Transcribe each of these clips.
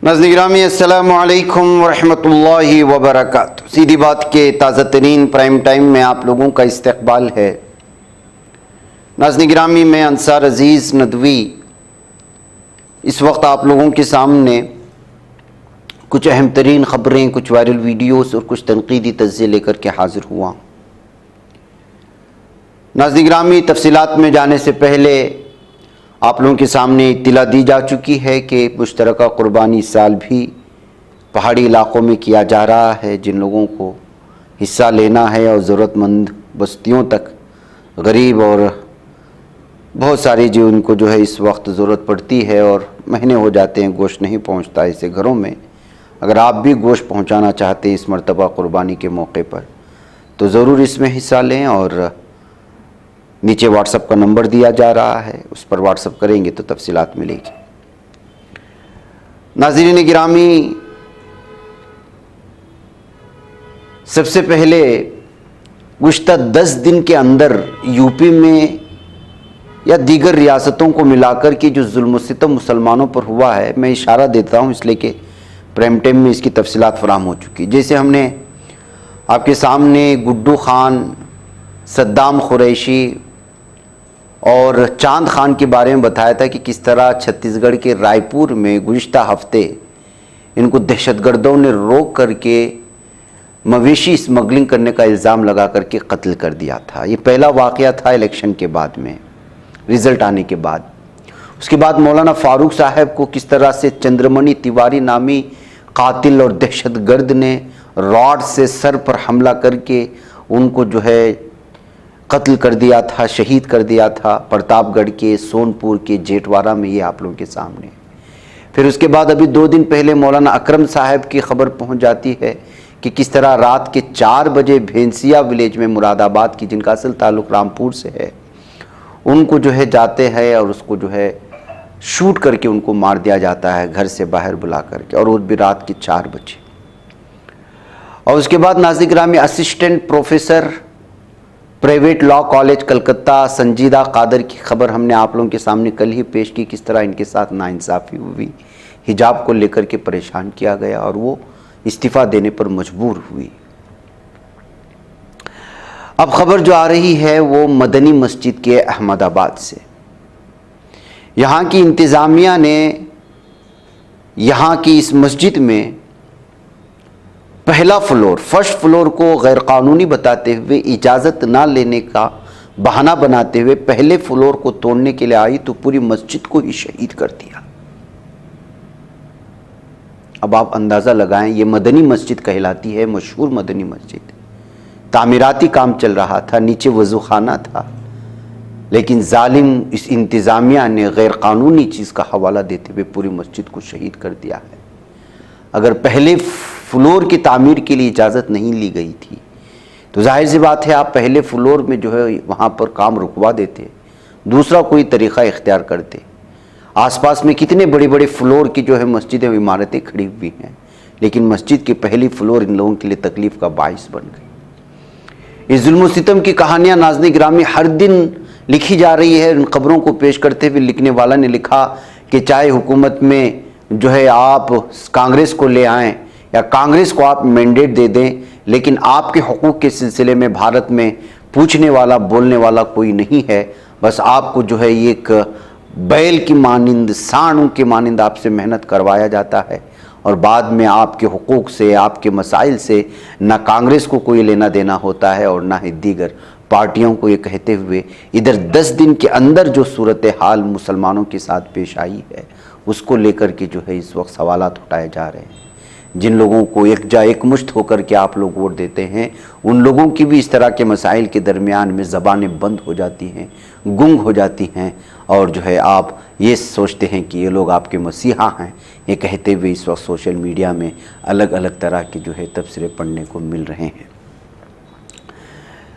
नाज़रीन गिरामी अस्सलामु अलैकुम वरहमतुल्लाहि वबरकातुहू। सीधी बात के ताज़ा तरीन प्राइम टाइम में आप लोगों का इस्तकबाल है। नाज़रीन गिरामी, मैं अंसार अज़ीज़ नदवी इस वक्त आप लोगों के सामने कुछ अहम तरीन ख़बरें, कुछ वायरल वीडियोस और कुछ तनकीदी तज़्ज़िये लेकर के हाज़िर हुआ। नाज़रीन गिरामी, तफसीलात में जाने से पहले आप लोगों के सामने इत्तला दी जा चुकी है कि मुश्तरका कुर्बानी इस साल भी पहाड़ी इलाक़ों में किया जा रहा है। जिन लोगों को हिस्सा लेना है और ज़रूरतमंद बस्तियों तक, गरीब और बहुत सारी जो उनको जो है इस वक्त ज़रूरत पड़ती है और महीने हो जाते हैं गोश्त नहीं पहुंचता ऐसे घरों में, अगर आप भी गोश्त पहुंचाना चाहते हैं इस मरतबा कुर्बानी के मौके पर तो ज़रूर इसमें हिस्सा लें। और नीचे व्हाट्सएप का नंबर दिया जा रहा है, उस पर व्हाट्सएप करेंगे तो तफसीलात मिलेगी। नाज़रीन गिरामी, सबसे पहले गुज़श्ता 10 दिन के अंदर यूपी में या दीगर रियासतों को मिलाकर के जो जुल्म सितम मुसलमानों पर हुआ है, मैं इशारा देता हूँ इसलिए कि प्राइम टाइम में इसकी तफसीलात फराम हो चुकी। जैसे हमने आपके सामने गुड्डू खान, सद्दाम कुरैशी और चांद खान के बारे में बताया था कि किस तरह छत्तीसगढ़ के रायपुर में गुज़श्ता हफ्ते इनको दहशतगर्दों ने रोक करके मवेशी स्मगलिंग करने का इल्ज़ाम लगा करके कत्ल कर दिया था। ये पहला वाक़या था इलेक्शन के बाद में, रिज़ल्ट आने के बाद। उसके बाद मौलाना फ़ारूक साहब को किस तरह से चंद्रमणि तिवारी नामी कातिल और दहशतगर्द ने रॉड से सर पर हमला करके उनको जो है कत्ल कर दिया था, शहीद कर दिया था, प्रतापगढ़ के, सोनपुर के, जेठवाड़ा में। ये आप लोगों के सामने। फिर उसके बाद अभी 2 दिन पहले मौलाना अकरम साहब की खबर पहुंच जाती है कि किस तरह रात के 4 बजे भेंसिया विलेज में, मुरादाबाद की, जिनका असल ताल्लुक़ रामपुर से है, उनको जो है जाते हैं और उसको जो है शूट करके उनको मार दिया जाता है घर से बाहर बुला करके, और वो भी रात के 4 बजे। और उसके बाद नाज़रीन गिरामी, assistant professor private law college Calcutta संजीदा कादर की खबर हमने आप लोगों के सामने कल ही पेश की। किस तरह इनके साथ नाइंसाफ़ी हुई, हिजाब को लेकर के परेशान किया गया और वो इस्तीफ़ा देने पर मजबूर हुई। अब खबर जो आ रही है वो मदनी मस्जिद के अहमदाबाद से। यहाँ की इंतज़ामिया ने यहाँ की इस मस्जिद में पहला फ्लोर, फर्स्ट फ्लोर को गैर कानूनी बताते हुए, इजाज़त ना लेने का बहाना बनाते हुए पहले फ्लोर को तोड़ने के लिए आई तो पूरी मस्जिद को ही शहीद कर दिया। अब आप अंदाज़ा लगाएं, ये मदनी मस्जिद कहलाती है, मशहूर मदनी मस्जिद। तामीराती काम चल रहा था, नीचे वज़ू खाना था, लेकिन जालिम इस इंतज़ामिया ने गैर कानूनी चीज़ का हवाला देते हुए पूरी मस्जिद को शहीद कर दिया है। अगर पहले फ्लोर की तामीर के लिए इजाज़त नहीं ली गई थी तो जाहिर सी बात है आप पहले फ्लोर में जो है वहाँ पर काम रुकवा देते, दूसरा कोई तरीक़ा इख्तियार करते। आसपास में कितने बड़े बड़े फ्लोर की जो है मस्जिदें, इमारतें खड़ी हुई हैं, लेकिन मस्जिद की पहली फ्लोर इन लोगों के लिए तकलीफ़ का बाइस बन गई। इस जुल्म सितम की कहानियाँ नाज़रीन गिरामी हर दिन लिखी जा रही है। इन खबरों को पेश करते हुए लिखने वाला ने लिखा कि चाहे हुकूमत में जो है आप कांग्रेस को ले आएँ या कांग्रेस को आप मैंडेट दे दें, लेकिन आपके हुकूक के सिलसिले में भारत में पूछने वाला, बोलने वाला कोई नहीं है। बस आपको जो है एक बैल की मानिंद, सांड के मानिंद आपसे मेहनत करवाया जाता है और बाद में आपके हुकूक से, आपके मसाइल से ना कांग्रेस को कोई लेना देना होता है और ना ही दीगर पार्टियों को। ये कहते हुए इधर 10 दिन के अंदर जो सूरत हाल मुसलमानों के साथ पेश आई है उसको लेकर के जो है इस वक्त सवालात उठाए जा रहे हैं। जिन लोगों को एक मुश्त होकर के आप लोग वोट देते हैं, उन लोगों की भी इस तरह के मसाइल के दरमियान में ज़बानें बंद हो जाती हैं, गुंग हो जाती हैं, और जो है आप ये सोचते हैं कि ये लोग आपके मसीहा हैं। ये कहते हुए इस वक्त सोशल मीडिया में अलग अलग तरह के जो है तबसरे पढ़ने को मिल रहे हैं।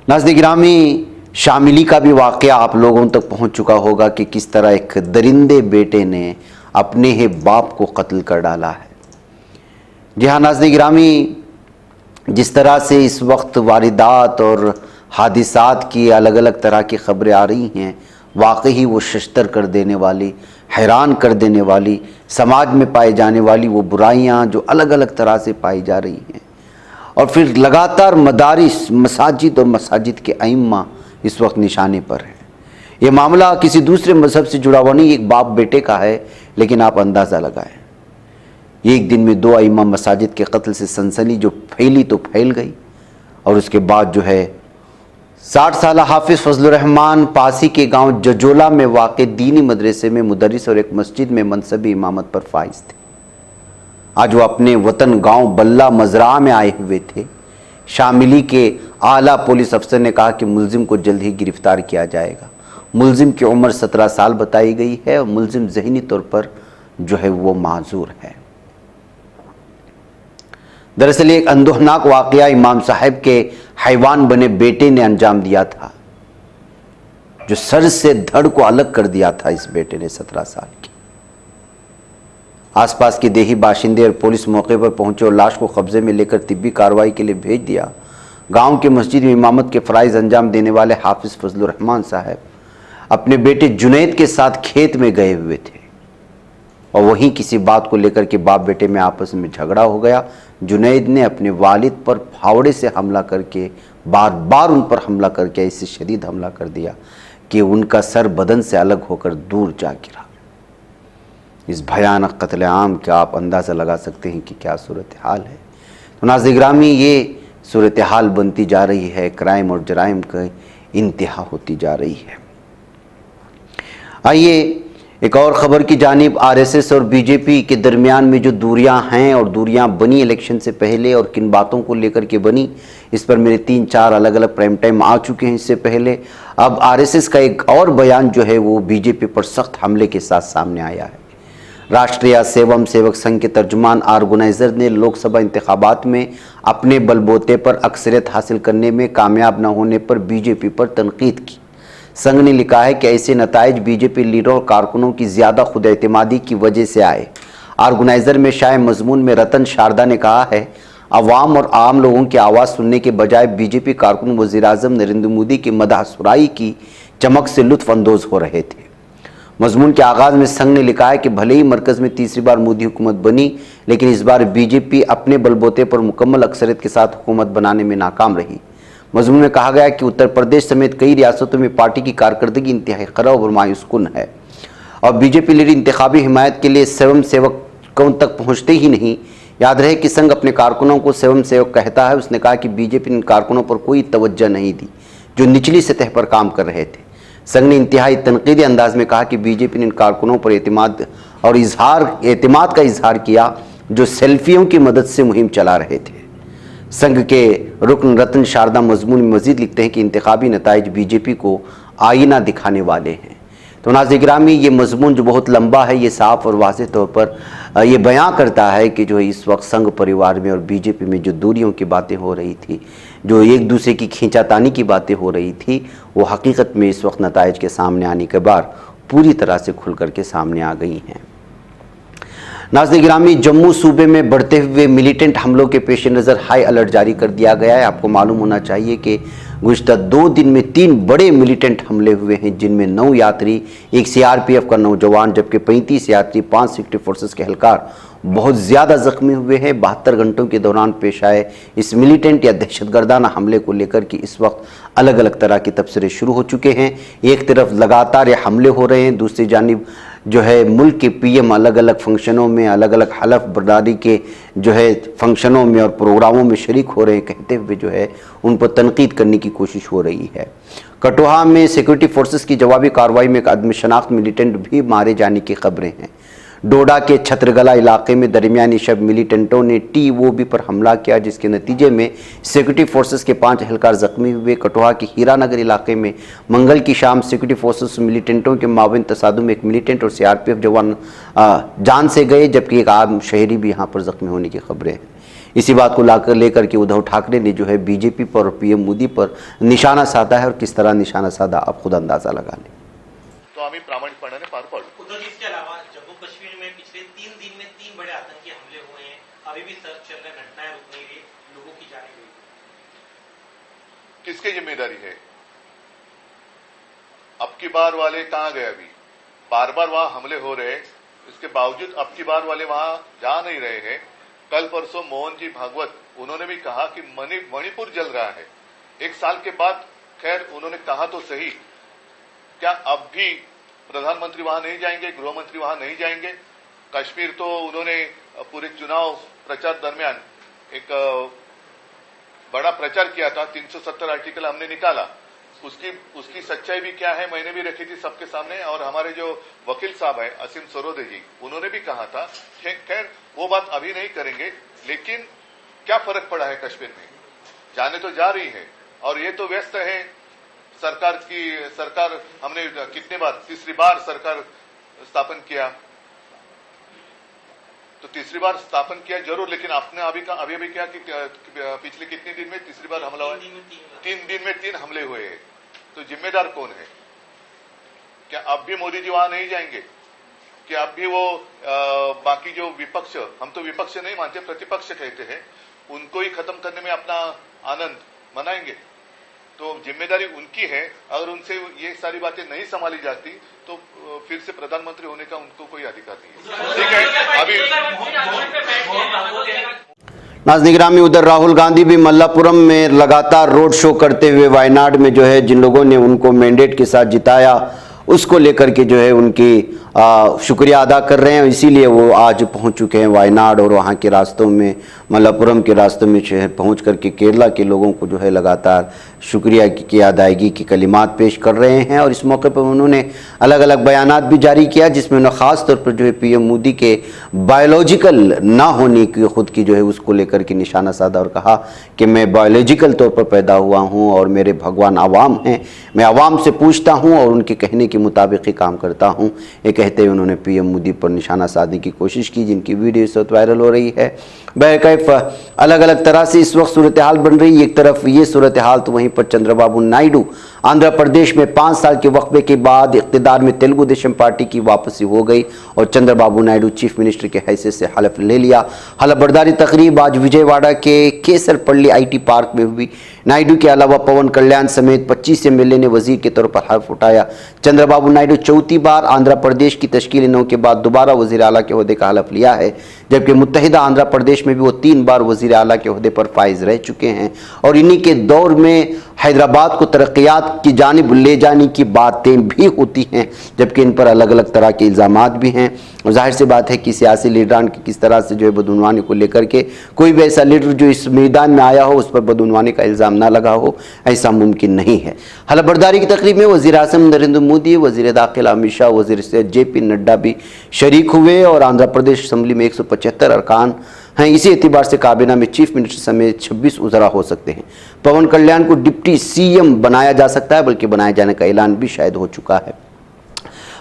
नाज़रीन गिरामी, शामिली का भी वाक़या आप लोगों तक पहुँच चुका होगा कि किस तरह एक दरिंदे बेटे ने अपने ही बाप को कत्ल कर डाला है। जी हाँ नाज़रीन गिरामी, जिस तरह से इस वक्त वारदात और हादिसात की अलग अलग तरह की ख़बरें आ रही हैं, वाकई वो शश्तर कर देने वाली, हैरान कर देने वाली, समाज में पाए जाने वाली वो बुराइयां जो अलग अलग तरह से पाई जा रही हैं, और फिर लगातार मदारिस, मसाजिद और मसाजिद के अइम्मा इस वक्त निशाने पर हैं। ये मामला किसी दूसरे मजहब से जुड़ा हुआ नहीं, एक बाप बेटे का है, लेकिन आप अंदाज़ा लगाएं, एक दिन में 2 अइम्मा मसाजिद के कत्ल से सनसनी जो फैली तो फैल गई, और उसके बाद जो है 60 साल हाफिज फजलुर रहमान पासी के गांव जजोला में वाक़ दीनी मदरसे में मुदर्रिस और एक मस्जिद में मनसबी इमामत पर फाइज थे। आज वो अपने वतन गांव बल्ला मजरा में आए हुए थे। शामिली के आला पुलिस अफसर ने कहा कि मुलजिम को जल्द ही गिरफ्तार किया जाएगा। मुलजिम की उम्र 17 साल बताई गई है और मुलजिम ज़हनी तौर पर जो है वो माजूर है। दरअसल एक अंदोहनाक वाक़या इमाम साहब के हैवान बने बेटे ने अंजाम दिया था, जो सर से धड़ को अलग कर दिया था इस बेटे ने 17 साल की। आसपास के देही बाशिंदे और पुलिस मौके पर पहुंचे और लाश को कब्जे में लेकर तिब्बी कार्रवाई के लिए भेज दिया। गांव के मस्जिद में इमामत के फ़राइज़ अंजाम देने वाले हाफिज फजलुर रहमान साहब अपने बेटे जुनैद के साथ खेत में गए हुए थे, और वहीं किसी बात को लेकर के बाप बेटे में आपस में झगड़ा हो गया। जुनैद ने अपने वालिद पर फावड़े से हमला करके, बार बार उन पर हमला करके इससे शदीद हमला कर दिया कि उनका सर बदन से अलग होकर दूर जा गिरा। इस भयानक कत्लेआम का आप अंदाज़ा लगा सकते हैं कि क्या सूरत हाल है। तो नाज़रीन गिरामी, ये सूरत हाल बनती जा रही है, क्राइम और जराइम की इंतहा होती जा रही है। आइए एक और ख़बर की जानिब। आरएसएस और बीजेपी के दरमियान में जो दूरियां हैं और दूरियां बनी इलेक्शन से पहले और किन बातों को लेकर के बनी, इस पर मेरे 3-4 अलग अलग प्राइम टाइम आ चुके हैं इससे पहले। अब आरएसएस का एक और बयान जो है वो बीजेपी पर सख्त हमले के साथ सामने आया है। राष्ट्रीय सेवम सेवक संघ के तर्जुमान ऑर्गेनाइजर ने लोकसभा इंतखाबात में अपने बलबूते पर अक्सरियत हासिल करने में कामयाब न होने पर बीजेपी पर तनकीद की। संघ ने लिखा है कि ऐसे नताइज बीजेपी लीडरों और कारकुनों की ज़्यादा खुद एतमादी की वजह से आए। ऑर्गेनाइजर में शाये मजमून में रतन शारदा ने कहा है, अवाम और आम लोगों की आवाज़ सुनने के बजाय बीजेपी कारकुन वज़ीर-ए-आज़म नरेंद्र मोदी की मदहसुराई की चमक से लुत्फ़ अंदोज़ हो रहे थे। मजमून के आगाज़ में संघ ने लिखा है कि भले ही मरकज़ में तीसरी बार मोदी हुकूमत बनी, लेकिन इस बार बीजेपी अपने बलबूते पर मुकम्मल अक्सरियत के साथ हुकूमत बनाने में नाकाम रही। मजमून में कहा गया कि उत्तर प्रदेश समेत कई रियासतों में पार्टी की कारकर्दगी इंतहाई खराब और मायूसकुन है, और बीजेपी लीडर इंतखाबी हिमायत के लिए स्वयं सेवकों तक पहुँचते ही नहीं। याद रहे कि संघ अपने कारकुनों को स्वयं सेवक कहता है। उसने कहा कि बीजेपी ने इन कारकुनों पर कोई तवज्जो नहीं दी जो निचली सतह पर काम कर रहे थे। संघ ने इंतहाई तनकीदी अंदाज में कहा कि बीजेपी ने इन कारकुनों पर एतमाद का इजहार किया जो सेल्फियों की मदद से मुहिम चला रहे थे। संघ के रुकन रतन शारदा मजमून में मजीद लिखते हैं कि इंतखाबी नताइज बीजेपी को आईना दिखाने वाले हैं। तो नाज़रीन गिरामी, ये मजमून जो बहुत लंबा है, ये साफ़ और वाज़ेह तौर पर ये बयां करता है कि जो इस वक्त संघ परिवार में और बीजेपी में जो दूरियों की बातें हो रही थी, जो एक दूसरे की खींचातानी की बातें हो रही थी, वो हकीकत में इस वक्त नताइज के सामने आने के बाद पूरी तरह से खुल करके सामने आ गई हैं। नाज़रीन गिरामी, जम्मू सूबे में बढ़ते हुए मिलिटेंट हमलों के पेश नज़र हाई अलर्ट जारी कर दिया गया है। आपको मालूम होना चाहिए कि गुज़िश्ता 2 दिन में 3 बड़े मिलिटेंट हमले हुए हैं, जिनमें 9 यात्री, 1 सीआरपीएफ का नौजवान, जबकि 35 यात्री, 5 सिक्योरिटी फोर्सेस के एहलकार बहुत ज़्यादा ज़ख्मी हुए हैं। 72 घंटों के दौरान पेश आए इस मिलिटेंट या दहशतगर्दाना हमले को लेकर कि इस वक्त अलग अलग तरह के तबसरे शुरू हो चुके हैं। एक तरफ लगातार ये हमले हो रहे हैं, दूसरी जानिब जो है मुल्क के पीएम अलग अलग फंक्शनों में, अलग अलग हलफ बर्दारी के जो है फंक्शनों में और प्रोग्रामों में शरीक हो रहे हैं, कहते हुए जो है उन पर तनकीद करने की कोशिश हो रही है। कठुआ में सिक्योरिटी फोर्सेस की जवाबी कार्रवाई में एक आदमशनाख्त मिलिटेंट भी मारे जाने की खबरें हैं। डोडा के छत्रगला इलाके में दरमियानी शब मिलिटेंटों ने टीओबी पर हमला किया, जिसके नतीजे में सिक्योरिटी फोर्सेस के 5 एहलकार जख्मी हुए। कठुआ के हीरानगर इलाके में मंगल की शाम सिक्योरिटी फोर्सेस मिलिटेंटों के माबैन तसादुम में एक मिलिटेंट और सीआरपीएफ जवान जान से गए, जबकि एक आम शहरी भी यहाँ पर जख्मी होने की खबरें हैं। इसी बात को लेकर के उद्धव ठाकरे ने जो है बीजेपी पर और पीएम मोदी पर निशाना साधा है, और किस तरह निशाना साधा आप खुद अंदाजा लगा लें। तो आम्ही प्रामाणिकपणाने पार पाडू। उद्धव जी, इसके अलावा जम्मू कश्मीर में पिछले 3 दिन में 3 बड़े आतंकी हमले हुए हैं, अभी भी सर्च चल रहा है, घटनाएं रुक नहीं रही, लोगों की जाने गई। किसकी जिम्मेदारी है? अब की बार वाले कहां गए? अभी बार बार वहां हमले हो रहे हैं, इसके बावजूद अब की बार वाले वहां जा नहीं रहे हैं। कल परसों मोहन जी भागवत उन्होंने भी कहा कि मणिपुर जल रहा है। एक साल के बाद, खैर उन्होंने कहा तो सही, क्या अब भी प्रधानमंत्री वहां नहीं जाएंगे, गृह मंत्री वहां नहीं जाएंगे? कश्मीर तो उन्होंने पूरे चुनाव प्रचार दरमियान एक बड़ा प्रचार किया था, 370 आर्टिकल हमने निकाला। उसकी सच्चाई भी क्या है मैंने भी रखी थी सबके सामने, और हमारे जो वकील साहब है असीम सरोदे जी, उन्होंने भी कहा था। खैर वो बात अभी नहीं करेंगे, लेकिन क्या फर्क पड़ा है कश्मीर में? जाने तो जा रही है, और ये तो व्यस्त है सरकार हमने कितने बार, तीसरी बार सरकार स्थापन किया, तो तीसरी बार स्थापन किया जरूर, लेकिन आपने अभी क्या कि पिछले कितने दिन में तीसरी बार हमला हुआ? 3 दिन में 3 हमले हुए हैं। तो जिम्मेदार कौन है? क्या अब भी मोदी जी वहां नहीं जाएंगे? कि अब भी वो बाकी जो विपक्ष, हम तो विपक्ष नहीं मानते, प्रतिपक्ष कहते हैं, उनको ही खत्म करने में अपना आनंद मनाएंगे? तो जिम्मेदारी उनकी है। अगर उनसे ये सारी बातें नहीं संभाली जाती तो फिर से प्रधानमंत्री होने का उनको कोई अधिकार नहीं है। ठीक है, अभी नाज़रीन गिरामी, उधर राहुल गांधी भी मल्लापुरम में लगातार रोड शो करते हुए वायनाड में जो है जिन लोगों ने उनको मैंडेट के साथ जिताया उसको लेकर के जो है उनकी शुक्रिया अदा कर रहे हैं। इसीलिए वो आज पहुंच चुके हैं वायनाड, और वहां के रास्तों में, मल्लापुरम के रास्तों में शहर पहुंच करके केरला के लोगों को जो है लगातार शुक्रिया की अदायगी की कलिमात पेश कर रहे हैं। और इस मौके पर उन्होंने अलग अलग बयानात भी जारी किया, जिसमें उन्होंने ख़ास तौर पर जो है पीएम मोदी के बायोलॉजिकल ना होने की खुद की जो है उसको लेकर के निशाना साधा और कहा कि मैं बायोलॉजिकल तौर पर पैदा हुआ हूँ और मेरे भगवान आवाम हैं, मैं आवाम से पूछता हूँ और उनके कहने के मुताबिक ही काम करता हूँ। ये कहते हुए उन्होंने पीएम मोदी पर निशाना साधने की कोशिश की, जिनकी वीडियो इस वक्त वायरल हो रही है। बहरकैफ अलग अलग तरह से इस वक्त सूरत हाल बन रही है। एक तरफ ये सूरत हाल, तो वहीं पर चंद्रबाबू नायडू आंध्र प्रदेश में 5 साल के वक्फे के बाद इक़्तिदार में तेलुगु देशम पार्टी की वापसी हो गई और चंद्रबाबू नायडू चीफ मिनिस्टर के हैसियत से हलफ ले लिया। हलफबरदारी तकरीब आज विजयवाड़ा के केसरपल्ली IT पार्क में हुई। नायडू के अलावा पवन कल्याण समेत 25 MLA ने वजीर के तौर पर हल्फ उठाया। चंद्रबाबू नायडू चौथी बार आंध्र प्रदेश की तश्कील 9 के बाद दोबारा वजीर आला के ओहदे का हलफ लिया है, जबकि मुत्तहिदा आंध्र प्रदेश में भी वो 3 बार वजीर आला के ओहदे पर फाइज रह चुके हैं। और इन्हीं के दौर में हैदराबाद को तरक्यात की जानिब ले जाने की बातें भी होती हैं, जबकि इन पर अलग अलग तरह के इल्ज़ामात भी हैं। और जाहिर सी बात है कि सियासी लीडरान की किस तरह से जो है बदउनवानी को लेकर के कोई भी ऐसा लीडर जो इस मैदान में आया हो उस पर बदउनवानी का इल्ज़ाम ना लगा हो, ऐसा मुमकिन नहीं है। हलफबरदारी की तकरीब में वज़ीर आज़म नरेंद्र मोदी, वज़ीर दाखिला अमित शाह, वज़ीर सेहत JP नड्डा भी शरीक हुए और आंध्र प्रदेश असम्बली में 175 अरकान हैं। इसी एतबार से काबीना में चीफ मिनिस्टर समेत 26 उज़रा हो सकते हैं। पवन कल्याण को डिप्टी CM बनाया जा सकता है, बल्कि बनाए जाने का ऐलान भी शायद हो चुका है।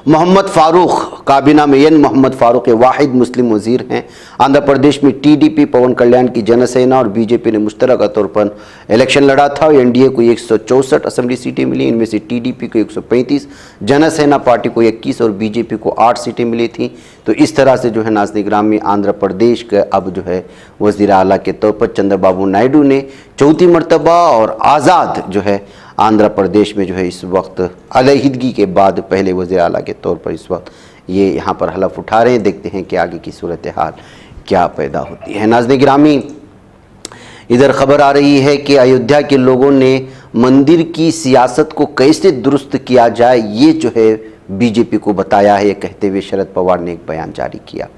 मोहम्मद फारूक काबीना में N मोहम्मद फारूक वाहिद मुस्लिम वजीर हैं। आंध्र प्रदेश में TDP पवन कल्याण की जनसेना और BJP ने मुश्तरका तौर पर इलेक्शन लड़ा था। NDA को 164 असम्बली सीटें मिली, इनमें से TDP को 135, जनसेना पार्टी को 21 और BJP को 8 सीटें मिली थी। तो इस तरह से जो है नाज़रीन गिरामी आंध्र प्रदेश के अब जो है वज़ीर आला के तौर पर चंद्रबाबू नायडू ने चौथी मरतबा और आज़ाद जो है आंध्र प्रदेश में जो है इस वक्त अलहदगी के बाद पहले वज़ीर आला के तौर पर इस वक्त ये यहाँ पर हलफ उठा रहे हैं। देखते हैं कि आगे की सूरत हाल क्या पैदा होती है। नाज़रीन गिरामी, इधर खबर आ रही है कि अयोध्या के लोगों ने मंदिर की सियासत को कैसे दुरुस्त किया जाए ये जो है BJP को बताया है। ये कहते हुए शरद पवार ने एक बयान जारी किया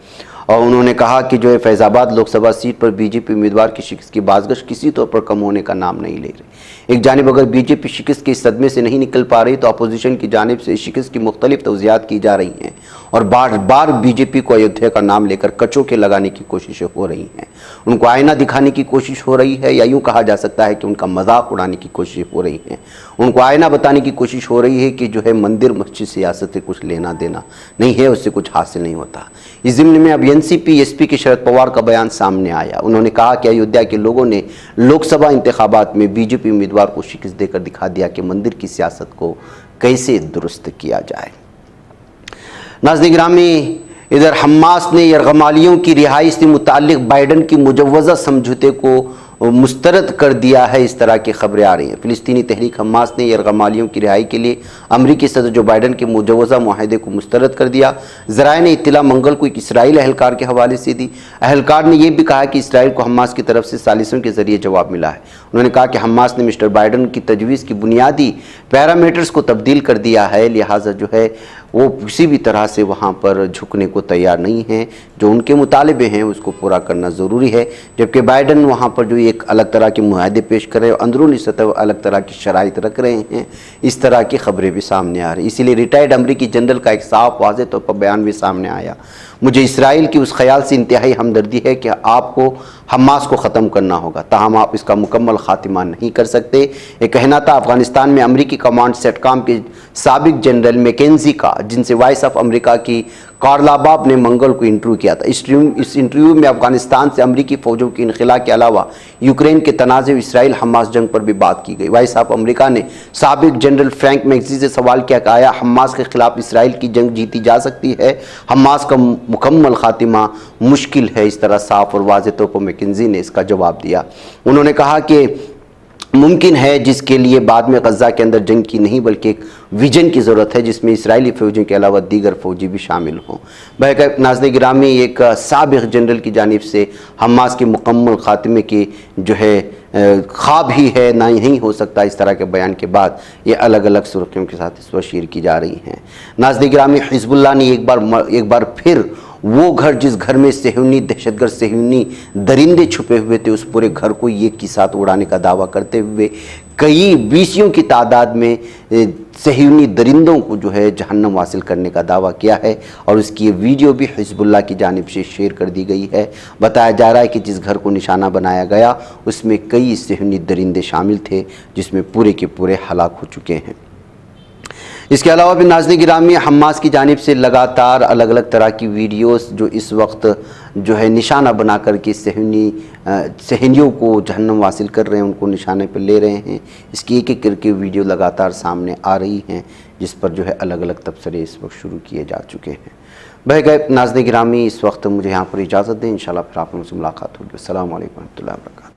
और उन्होंने कहा कि जो है फैज़ाबाद लोकसभा सीट पर BJP उम्मीदवार की शिकस्त की बाज़गश किसी तौर पर कम होने का नाम नहीं ले रही। एक जानिब अगर BJP शिकस्त के सदमे से नहीं निकल पा रही तो अपोजिशन की जानिब से शिकस्त की मुख्तलिफ तवज़ियात की जा रही हैं और बार बार BJP को अयोध्या का नाम लेकर कचोके लगाने की कोशिशें हो रही हैं। उनको आईना दिखाने की कोशिश हो रही है, या यूँ कहा जा सकता है कि उनका मजाक उड़ाने की कोशिश हो रही है। उनको आईना बताने की कोशिश हो रही है कि जो है मंदिर मस्जिद सियासत से कुछ लेना देना नहीं है, उससे कुछ हासिल नहीं होता। इस ज़िम्न में अब NCP SP के शरद पवार का बयान सामने आया। उन्होंने कहा कि अयोध्या के लोगों ने लोकसभा इंतखाबात में BJP उम्मीदवार को शिकस्त देकर दिखा दिया कि मंदिर की सियासत को कैसे दुरुस्त किया जाए। नाज़रीन गिरामी, इधर हमास ने यरगमालियों की रिहाई से मुताल्लिक बाइडन की मुजव्वज़ा समझौते को मुस्तरद कर दिया है, इस तरह की खबरें आ रही हैं। फ़िलिस्तीनी तहरीक हमास ने यरगमालियों की रिहाई के लिए अमरीकी सदर जो बाइडन के मुजवज़ा मुआहदे को मुस्तरद कर दिया। ज़राए ने इत्तला मंगल को एक इसराइली अहलकार के हवाले से दी। अहलकार ने यह भी कहा कि इसराइल को हमास की तरफ से सालिसों के जरिए जवाब मिला है। उन्होंने कहा कि हमास ने मिस्टर बाइडन की तजवीज़ की बुनियादी पैरामीटर्स को तब्दील कर दिया है, लिहाजा जो है वो किसी भी तरह से वहाँ पर झुकने को तैयार नहीं हैं। जो उनके मुतालिबे हैं उसको पूरा करना ज़रूरी है, जबकि बाइडन वहाँ पर जो एक अलग तरह के मुआहदे पेश कर रहे हैं, अंदरूनी सतह अलग तरह की शराइत रख रहे हैं, इस तरह की खबरें भी सामने आ रही। इसीलिए रिटायर्ड अमरीकी जनरल का एक साफ वाज़ेह तौर पर बयान भी सामने आया। मुझे इसराइल की उस ख्याल से इंतहाई हमदर्दी है कि आपको हमास को ख़त्म करना होगा, ताहम आप इसका मुकम्मल खात्मा नहीं कर सकते। ये कहना था अफ़गानिस्तान में अमरीकी कमांड सेटकॉम के साबिक जनरल मैकेंजी का, जिनसे वॉइस ऑफ अमेरिका की कार्ला बाब ने मंगल को इंटरव्यू किया था। इस इंटरव्यू में अफगानिस्तान से अमरीकी फ़ौजों के इनखला के अलावा यूक्रेन के तनाज़े इसराइल हमास जंग पर भी बात की गई। वॉइस ऑफ अमेरिका ने साबिक जनरल फ्रैंक मैक्जी से सवाल किया कि आया हमास के खिलाफ इसराइल की जंग जीती जा सकती है, हमास का मुकम्मल खात्मा मुश्किल है। इस तरह साफ और वाज़ेह तौर पर मैकेंजी ने इसका जवाब दिया। उन्होंने कहा कि मुमकिन है, जिसके लिए बाद में गज़ा के अंदर जंग की नहीं बल्कि एक विजन की ज़रूरत है जिसमें इसराइली फ़ौजियों के अलावा दीगर फ़ौजी भी शामिल हों। बहरकैफ नाज़रीन गिरामी, एक साबिक़ जनरल की जानिब से हमास के मुकम्मल ख़ात्मे की जो है ख्वाब ही है, ना नहीं हो सकता, इस तरह के बयान के बाद ये अलग अलग सुर्खियों के साथ इस वक्त शेयर की जा रही हैं। नाज़रीन गिरामी, हिज़्बुल्लाह ने एक बार फिर वो घर जिस घर में सेहूनी दहशतगर्द सेहूनी दरिंदे छुपे हुए थे उस पूरे घर को एक की साथ उड़ाने का दावा करते हुए कई बीसियों की तादाद में सेहूनी दरिंदों को जो है जहन्नम हासिल करने का दावा किया है और उसकी ये वीडियो भी हिज़्बुल्लाह की जानिब से शेयर कर दी गई है। बताया जा रहा है कि जिस घर को निशाना बनाया गया उसमें कई सेहूनी दरिंदे शामिल थे जिसमें पूरे के पूरे हलाक हो चुके हैं। इसके अलावा भी नाज़रीन गिरामी, हमास की जानिब से लगातार अलग अलग तरह की वीडियोस जो इस वक्त जो है निशाना बना कर के सहनियों को जहन्नम हासिल कर रहे हैं, उनको निशाने पर ले रहे हैं। इसकी एक एक करके वीडियो लगातार सामने आ रही हैं जिस पर जो है अलग अलग तबसरे इस वक्त शुरू किए जा चुके हैं। बहरकैफ नाज़रीन गिरामी, इस वक्त मुझे यहाँ पर इजाज़त दें, इंशाल्लाह फिर आप लोगों से मुलाकात होगी। अस्सलामु अलैकुम व रहमतुल्लाहि व बरकातहू।